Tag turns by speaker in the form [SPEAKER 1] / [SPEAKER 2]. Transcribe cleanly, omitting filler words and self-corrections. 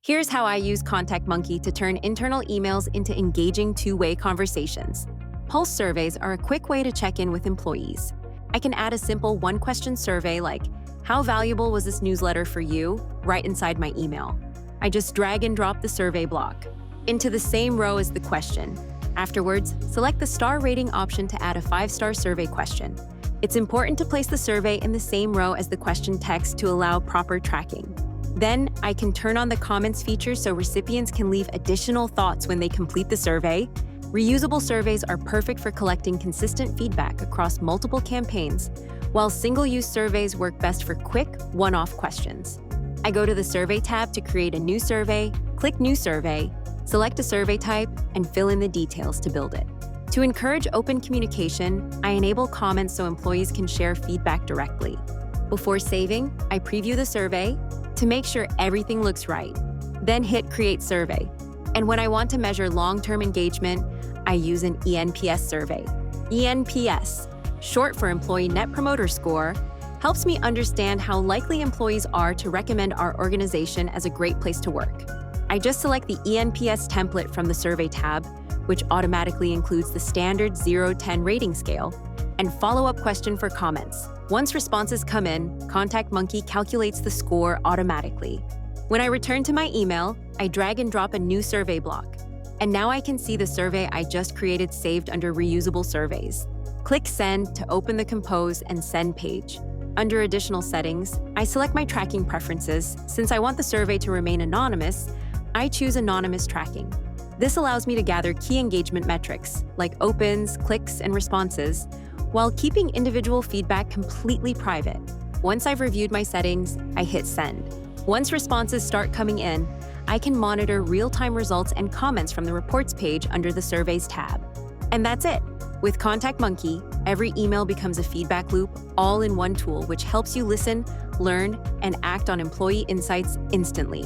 [SPEAKER 1] Here's how I use ContactMonkey to turn internal emails into engaging two-way conversations. Pulse surveys are a quick way to check in with employees. I can add a simple one-question survey like, "How valuable was this newsletter for you?" right inside my email. I just drag and drop the survey block into the same row as the question. Afterwards, select the star rating option to add a 5-star survey question. It's important to place the survey in the same row as the question text to allow proper tracking. Then, I can turn on the comments feature so recipients can leave additional thoughts when they complete the survey. Reusable surveys are perfect for collecting consistent feedback across multiple campaigns, while single-use surveys work best for quick, one-off questions. I go to the Survey tab to create a new survey, click New Survey, select a survey type, and fill in the details to build it. To encourage open communication, I enable comments so employees can share feedback directly. Before saving, I preview the survey to make sure everything looks right. Then hit Create Survey. And when I want to measure long-term engagement, I use an eNPS survey. eNPS, short for Employee Net Promoter Score, helps me understand how likely employees are to recommend our organization as a great place to work. I just select the eNPS template from the Survey tab, which automatically includes the standard 0-10 rating scale, and follow-up question for comments. Once responses come in, ContactMonkey calculates the score automatically. When I return to my email, I drag and drop a new survey block. And now I can see the survey I just created saved under Reusable Surveys. Click Send to open the Compose and Send page. Under Additional Settings, I select my tracking preferences. Since I want the survey to remain anonymous, I choose Anonymous Tracking. This allows me to gather key engagement metrics, like opens, clicks, and responses, while keeping individual feedback completely private. Once I've reviewed my settings, I hit Send. Once responses start coming in, I can monitor real-time results and comments from the Reports page under the Surveys tab. And that's it. With ContactMonkey, every email becomes a feedback loop, all in one tool, which helps you listen, learn, and act on employee insights instantly.